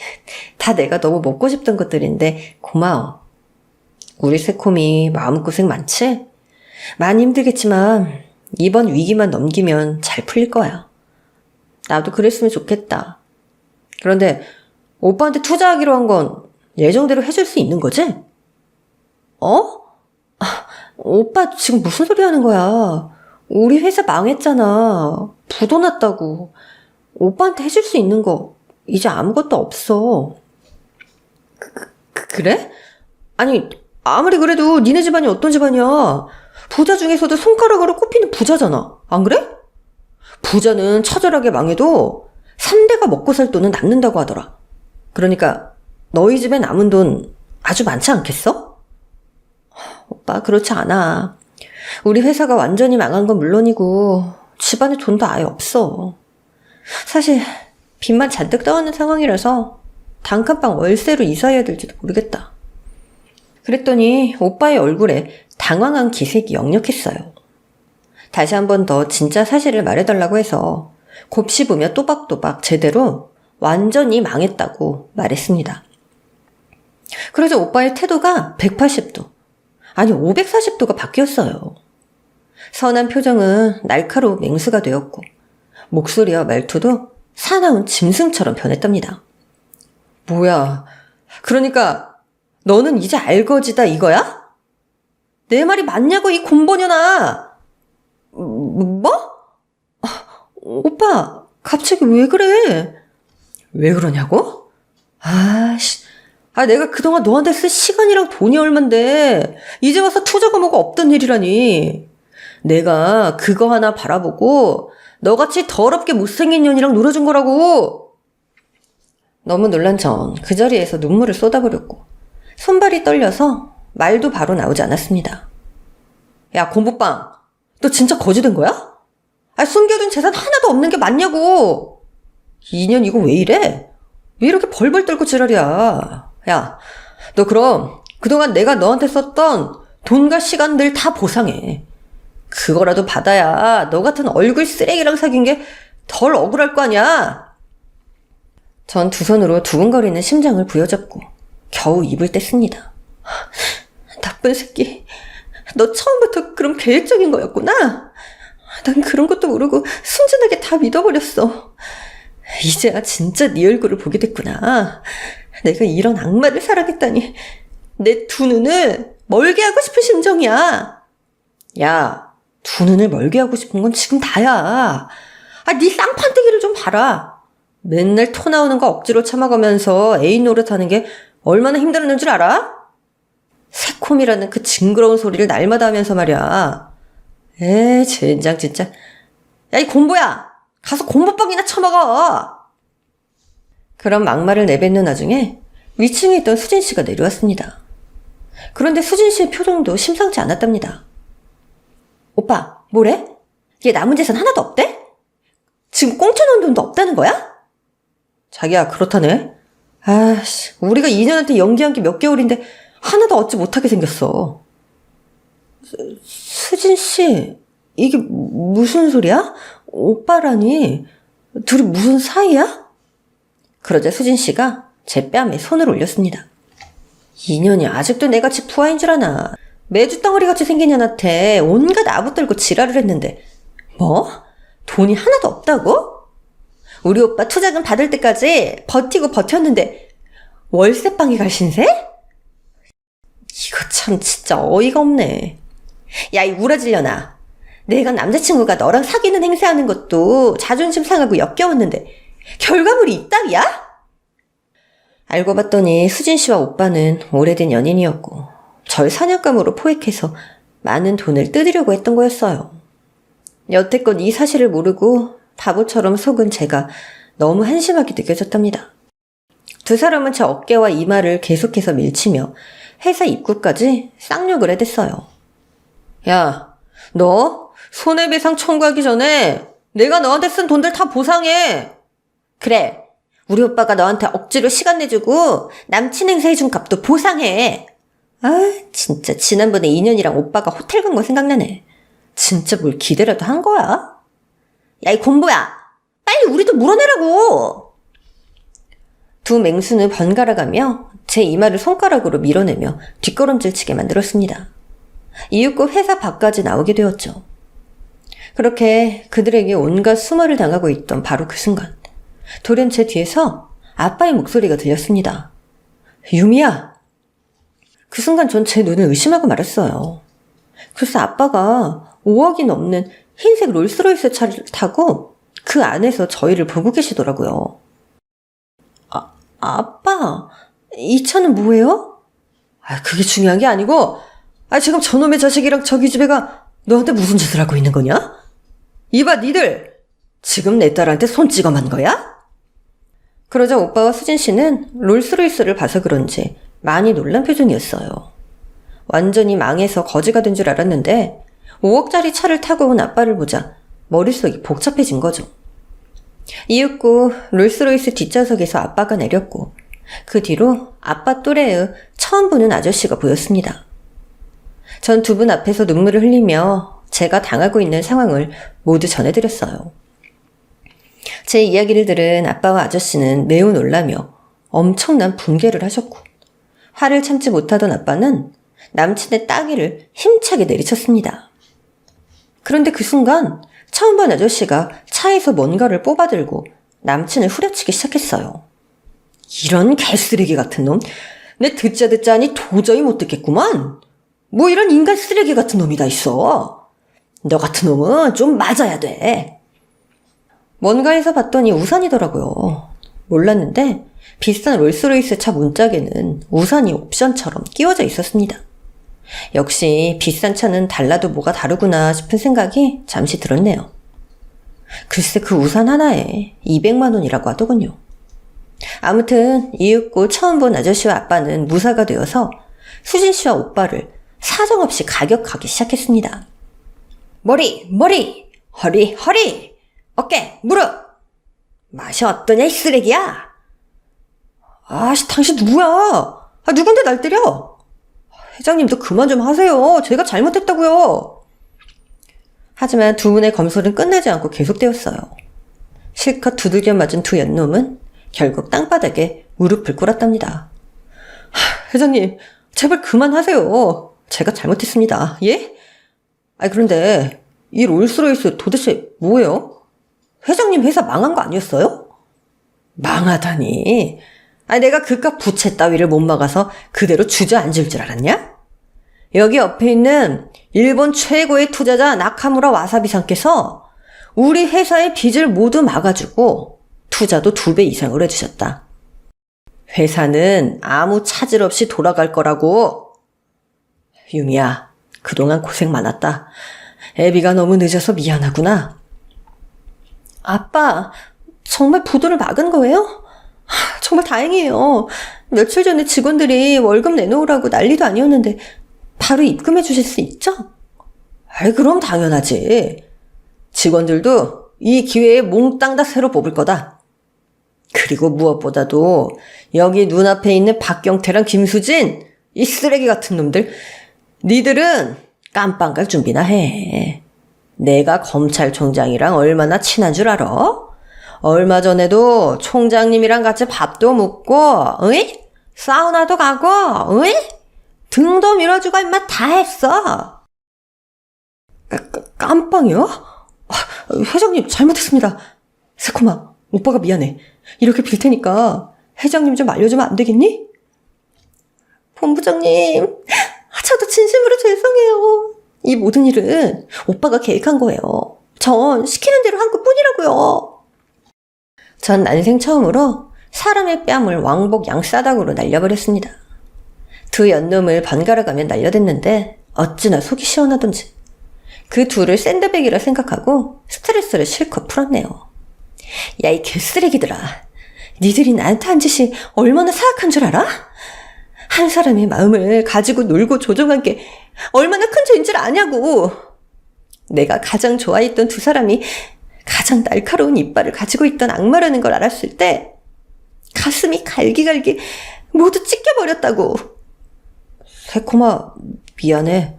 다 내가 너무 먹고 싶던 것들인데 고마워. 우리 새콤이 마음고생 많지? 많이 힘들겠지만 이번 위기만 넘기면 잘 풀릴 거야. 나도 그랬으면 좋겠다. 그런데 오빠한테 투자하기로 한 건 예정대로 해줄 수 있는 거지? 오빠 지금 무슨 소리 하는 거야? 우리 회사 망했잖아. 부도 났다고. 오빠한테 해줄 수 있는 거 이제 아무것도 없어. 그래? 아니, 아무리 그래도 니네 집안이 어떤 집안이야? 부자 중에서도 손가락으로 꼽히는 부자잖아. 안 그래? 부자는 처절하게 망해도 3대가 먹고 살 돈은 남는다고 하더라. 그러니까 너희 집에 남은 돈 아주 많지 않겠어? 오빠, 그렇지 않아. 우리 회사가 완전히 망한 건 물론이고 집안에 돈도 아예 없어. 사실 빚만 잔뜩 떠있는 상황이라서 단칸방 월세로 이사해야 될지도 모르겠다. 그랬더니 오빠의 얼굴에 당황한 기색이 역력했어요. 다시 한 번 더 진짜 사실을 말해달라고 해서 곱씹으며 또박또박 제대로 완전히 망했다고 말했습니다. 그러자 오빠의 태도가 180도, 아니 540도가 바뀌었어요. 선한 표정은 날카로운 맹수가 되었고 목소리와 말투도 사나운 짐승처럼 변했답니다. 뭐야, 그러니까 너는 이제 알거지다 이거야? 내 말이 맞냐고 이 곰보녀나. 뭐? 오빠, 갑자기 왜 그래? 왜 그러냐고? 내가 그동안 너한테 쓴 시간이랑 돈이 얼만데 이제 와서 투자가 뭐가 없던 일이라니. 내가 그거 하나 바라보고 너같이 더럽게 못생긴 년이랑 놀아준 거라고. 너무 놀란 전 그 자리에서 눈물을 쏟아버렸고 손발이 떨려서 말도 바로 나오지 않았습니다. 야, 곰보빵, 너 진짜 거지된 거야? 숨겨둔 재산 하나도 없는 게 맞냐고. 2년 이거 왜 이래? 왜 이렇게 벌벌 떨고 지랄이야? 야, 너 그럼 그동안 내가 너한테 썼던 돈과 시간들 다 보상해. 그거라도 받아야 너 같은 얼굴 쓰레기랑 사귄 게 덜 억울할 거 아니야? 전 두 손으로 두근거리는 심장을 부여잡고 겨우 입을 뗐습니다. 나쁜 새끼, 너 처음부터 그럼 계획적인 거였구나? 난 그런 것도 모르고 순진하게 다 믿어버렸어. 이제야 진짜 네 얼굴을 보게 됐구나. 내가 이런 악마를 사랑했다니. 내 두 눈을 멀게 하고 싶은 심정이야. 야, 두 눈을 멀게 하고 싶은 건 지금 다야. 네 쌍판대기를 좀 봐라. 맨날 토 나오는 거 억지로 참아가면서 애인 노릇하는 게 얼마나 힘들었는 줄 알아? 새콤이라는 그 징그러운 소리를 날마다 하면서 말이야. 젠장 진짜. 야, 이 곰보야, 가서 곰보빵이나 처먹어. 그런 막말을 내뱉는 와중에 위층에 있던 수진 씨가 내려왔습니다. 그런데 수진 씨의 표정도 심상치 않았답니다. 오빠, 뭐래? 얘 남은 재산 하나도 없대? 지금 꽁쳐놓은 돈도 없다는 거야? 자기야, 그렇다네. 우리가 2년한테 연기한 게 몇 개월인데 하나도 얻지 못하게 생겼어. 수진 씨, 이게 무슨 소리야? 오빠라니? 둘이 무슨 사이야? 그러자 수진 씨가 제 뺨에 손을 올렸습니다. 2년이 아직도 내같이 부하인 줄 아나. 매주 덩어리같이 생긴 년한테 온갖 아부떨고 지랄을 했는데 뭐? 돈이 하나도 없다고? 우리 오빠 투자금 받을 때까지 버티고 버텼는데 월세방에 갈 신세? 이거 참 진짜 어이가 없네. 야, 이 우라질려나. 내가 남자친구가 너랑 사귀는 행세하는 것도 자존심 상하고 역겨웠는데 결과물이 이따위야? 알고 봤더니 수진 씨와 오빠는 오래된 연인이었고 절 사냥감으로 포획해서 많은 돈을 뜯으려고 했던 거였어요. 여태껏 이 사실을 모르고 바보처럼 속은 제가 너무 한심하게 느껴졌답니다. 두 사람은 제 어깨와 이마를 계속해서 밀치며 회사 입구까지 쌍욕을 해댔어요. 야, 너 손해배상 청구하기 전에 내가 너한테 쓴 돈들 다 보상해. 그래, 우리 오빠가 너한테 억지로 시간 내주고 남친 행사해준 값도 보상해. 진짜 지난번에 2년이랑 오빠가 호텔 간 거 생각나네. 진짜 뭘 기대라도 한 거야? 야, 이 곰보야, 빨리 우리도 물어내라고. 두 맹수는 번갈아가며 제 이마를 손가락으로 밀어내며 뒷걸음질 치게 만들었습니다. 이윽고 회사 밖까지 나오게 되었죠. 그렇게 그들에게 온갖 수모를 당하고 있던 바로 그 순간 돌연 제 뒤에서 아빠의 목소리가 들렸습니다. 유미야. 그 순간 전 제 눈을 의심하고 말았어요. 글쎄 아빠가 5억이 넘는 흰색 롤스로이스 차를 타고 그 안에서 저희를 보고 계시더라고요. 아빠, 이 차는 뭐예요? 그게 중요한 게 아니고, 지금 저놈의 자식이랑 저기 집애가 너한테 무슨 짓을 하고 있는 거냐? 이봐, 니들! 지금 내 딸한테 손 찍어만 거야? 그러자 오빠와 수진 씨는 롤스로이스를 봐서 그런지 많이 놀란 표정이었어요. 완전히 망해서 거지가 된 줄 알았는데 5억짜리 차를 타고 온 아빠를 보자 머릿속이 복잡해진 거죠. 이윽고 롤스로이스 뒷좌석에서 아빠가 내렸고 그 뒤로 아빠 또래의 처음 보는 아저씨가 보였습니다. 전 두 분 앞에서 눈물을 흘리며 제가 당하고 있는 상황을 모두 전해드렸어요. 제 이야기를 들은 아빠와 아저씨는 매우 놀라며 엄청난 붕괴를 하셨고 화를 참지 못하던 아빠는 남친의 따귀를 힘차게 내리쳤습니다. 그런데 그 순간 처음 본 아저씨가 차에서 뭔가를 뽑아들고 남친을 후려치기 시작했어요. 이런 개쓰레기 같은 놈, 내 듣자 하니 도저히 못 듣겠구만. 뭐 이런 인간 쓰레기 같은 놈이 다 있어. 너 같은 놈은 좀 맞아야 돼. 뭔가에서 봤더니 우산이더라고요. 몰랐는데 비싼 롤스로이스 차 문짝에는 우산이 옵션처럼 끼워져 있었습니다. 역시 비싼 차는 달라도 뭐가 다르구나 싶은 생각이 잠시 들었네요. 글쎄 그 우산 하나에 200만 원이라고 하더군요. 아무튼 이윽고 처음 본 아저씨와 아빠는 무사가 되어서 수진 씨와 오빠를 사정없이 가격하기 시작했습니다. 머리, 허리, 어깨, 무릎. 맛이 어떠냐 이 쓰레기야. 아씨, 당신 누구야? 누군데 날 때려? 회장님도 그만 좀 하세요. 제가 잘못했다고요. 하지만 두 분의 검술은 끝나지 않고 계속되었어요. 실컷 두들겨 맞은 두 연놈은 결국 땅바닥에 무릎을 꿇었답니다. 회장님, 제발 그만하세요. 제가 잘못했습니다. 예? 그런데 이 롤스로이스 도대체 뭐예요? 회장님 회사 망한 거 아니었어요? 망하다니. 내가 그깟 부채 따위를 못 막아서 그대로 주저앉을 줄 알았냐? 여기 옆에 있는 일본 최고의 투자자 나카무라 와사비상께서 우리 회사의 빚을 모두 막아주고 투자도 2배 이상을 해주셨다. 회사는 아무 차질 없이 돌아갈 거라고. 유미야, 그동안 고생 많았다. 애비가 너무 늦어서 미안하구나. 아빠, 정말 부도를 막은 거예요? 정말 다행이에요. 며칠 전에 직원들이 월급 내놓으라고 난리도 아니었는데 바로 입금해 주실 수 있죠? 그럼 당연하지. 직원들도 이 기회에 몽땅 다 새로 뽑을 거다. 그리고 무엇보다도 여기 눈앞에 있는 박경태랑 김수진, 이 쓰레기 같은 놈들, 니들은 깜빵 갈 준비나 해. 내가 검찰총장이랑 얼마나 친한 줄 알아? 얼마 전에도 총장님이랑 같이 밥도 먹고, 으이? 사우나도 가고, 으이? 등도 밀어주고 임마 다 했어. 깜빵이요? 회장님 잘못했습니다. 새콤아, 오빠가 미안해. 이렇게 빌 테니까 회장님 좀 알려주면 안 되겠니? 본부장님, 저도 진심으로 죄송해요. 이 모든 일은 오빠가 계획한 거예요. 전 시키는 대로 한 것뿐이라고요. 전 난생 처음으로 사람의 뺨을 왕복 양싸닥으로 날려버렸습니다. 두 연놈을 번갈아 가며 날려댔는데 어찌나 속이 시원하던지 그 둘을 샌드백이라 생각하고 스트레스를 실컷 풀었네요. 야, 이 개쓰레기들아. 니들이 나한테 한 짓이 얼마나 사악한 줄 알아? 한 사람의 마음을 가지고 놀고 조종한 게 얼마나 큰 죄인 줄 아냐고. 내가 가장 좋아했던 두 사람이 가장 날카로운 이빨을 가지고 있던 악마라는 걸 알았을 때 가슴이 갈기갈기 모두 찢겨버렸다고. 새콤아, 미안해.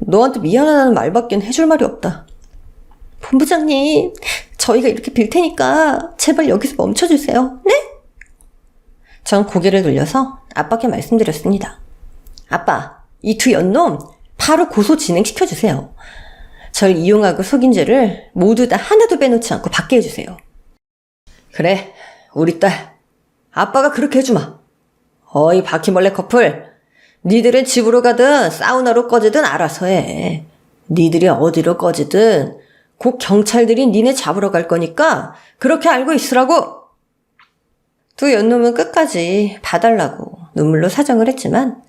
너한테 미안하다는 말밖엔 해줄 말이 없다. 본부장님, 저희가 이렇게 빌 테니까 제발 여기서 멈춰주세요. 네? 전 고개를 돌려서 아빠께 말씀드렸습니다. 아빠, 이 두 연놈 바로 고소 진행시켜주세요. 절 이용하고 속인 죄를 모두 다 하나도 빼놓지 않고 받게 해주세요. 그래, 우리 딸. 아빠가 그렇게 해주마. 어이 바퀴벌레 커플. 니들은 집으로 가든 사우나로 꺼지든 알아서 해. 니들이 어디로 꺼지든 곧 경찰들이 니네 잡으러 갈 거니까 그렇게 알고 있으라고. 두 연놈은 끝까지 봐달라고 눈물로 사정을 했지만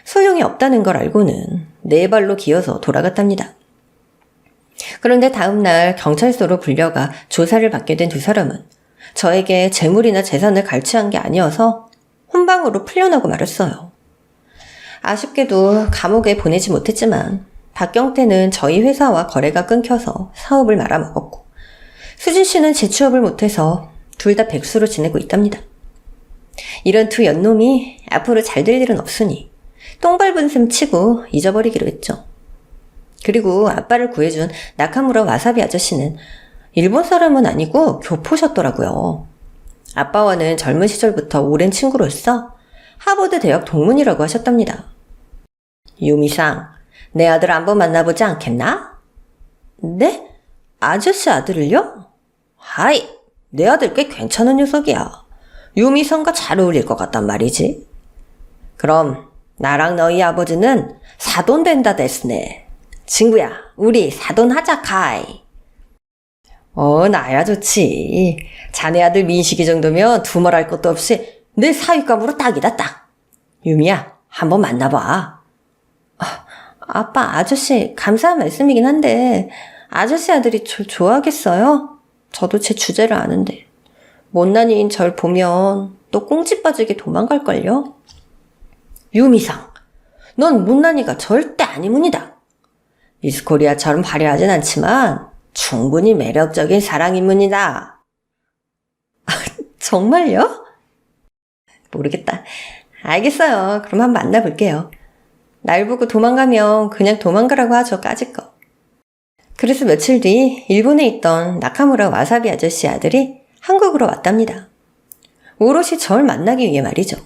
소용이 없다는 걸 알고는 네 발로 기어서 돌아갔답니다. 그런데 다음날 경찰서로 불려가 조사를 받게 된 두 사람은 저에게 재물이나 재산을 갈취한 게 아니어서 혼방으로 풀려나고 말았어요. 아쉽게도 감옥에 보내지 못했지만 박경태는 저희 회사와 거래가 끊겨서 사업을 말아먹었고 수진 씨는 재취업을 못해서 둘 다 백수로 지내고 있답니다. 이런 두 연놈이 앞으로 잘 될 일은 없으니 똥 밟은 셈 치고 잊어버리기로 했죠. 그리고 아빠를 구해준 나카무라 와사비 아저씨는 일본 사람은 아니고 교포셨더라고요. 아빠와는 젊은 시절부터 오랜 친구로서 하버드 대학 동문이라고 하셨답니다. 유미상, 내 아들 한번 만나보지 않겠나? 네? 아저씨 아들을요? 하이, 내 아들 꽤 괜찮은 녀석이야. 유미상과 잘 어울릴 것 같단 말이지. 그럼 나랑 너희 아버지는 사돈 된다 됐으네. 친구야, 우리 사돈하자 카이. 나야 좋지. 자네 아들 민식이 정도면 두말할 것도 없이 내 사윗감으로 딱이다 딱. 유미야, 한번 만나봐. 아빠, 아저씨 감사한 말씀이긴 한데 아저씨 아들이 절 좋아하겠어요? 저도 제 주제를 아는데 못난이인 절 보면 또 꽁지 빠지게 도망갈걸요? 유미상, 넌 못난이가 절대 아니문이다. 미스코리아처럼 화려하진 않지만 충분히 매력적인 사랑인문이다. 정말요? 모르겠다. 알겠어요. 그럼 한번 만나볼게요. 날 보고 도망가면 그냥 도망가라고 하죠, 까짓 거. 그래서 며칠 뒤 일본에 있던 나카무라 와사비 아저씨 아들이 한국으로 왔답니다. 오롯이 절 만나기 위해 말이죠.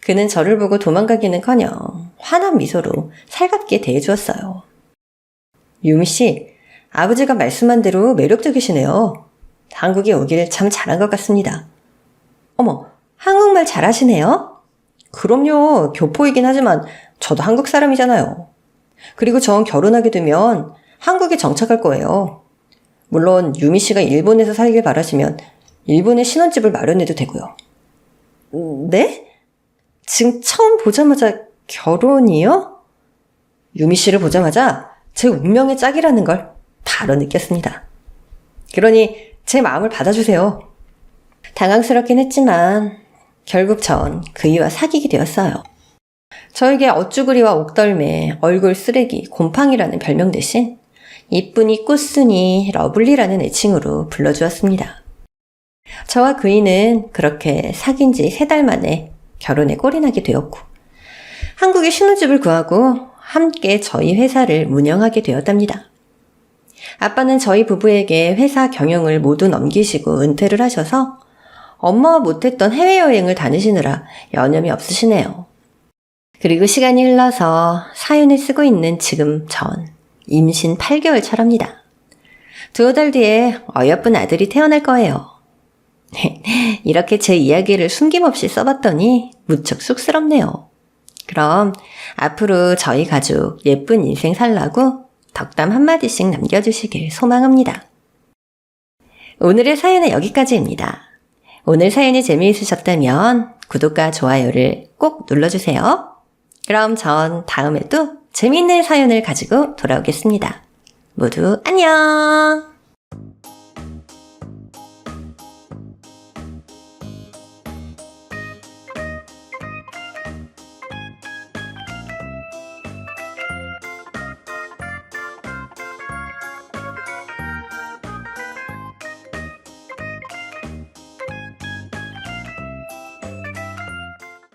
그는 저를 보고 도망가기는커녕 환한 미소로 살갑게 대해주었어요. 유미씨, 아버지가 말씀한 대로 매력적이시네요. 한국에 오길 참 잘한 것 같습니다. 어머, 한국말 잘하시네요? 그럼요, 교포이긴 하지만 저도 한국 사람이잖아요. 그리고 전 결혼하게 되면 한국에 정착할 거예요. 물론 유미씨가 일본에서 살길 바라시면 일본에 신혼집을 마련해도 되고요. 네? 지금 처음 보자마자 결혼이요? 유미씨를 보자마자 제 운명의 짝이라는 걸 바로 느꼈습니다. 그러니 제 마음을 받아주세요. 당황스럽긴 했지만 결국 전 그이와 사귀게 되었어요. 저에게 어쭈구리와 옥덜매, 얼굴 쓰레기, 곰팡이라는 별명 대신 이쁜이, 꽃순이, 러블리라는 애칭으로 불러주었습니다. 저와 그이는 그렇게 사귄 지 3달 만에 결혼에 꼴이 나게 되었고 한국에 신혼집을 구하고 함께 저희 회사를 운영하게 되었답니다. 아빠는 저희 부부에게 회사 경영을 모두 넘기시고 은퇴를 하셔서 엄마와 못했던 해외여행을 다니시느라 여념이 없으시네요. 그리고 시간이 흘러서 사연을 쓰고 있는 지금 전 임신 8개월 차랍니다. 2달 뒤에 어여쁜 아들이 태어날 거예요. 이렇게 제 이야기를 숨김없이 써봤더니 무척 쑥스럽네요. 그럼 앞으로 저희 가족 예쁜 인생 살라고 덕담 한마디씩 남겨주시길 소망합니다. 오늘의 사연은 여기까지입니다. 오늘 사연이 재미있으셨다면 구독과 좋아요를 꼭 눌러주세요. 그럼 전 다음에 또 재미있는 사연을 가지고 돌아오겠습니다. 모두 안녕!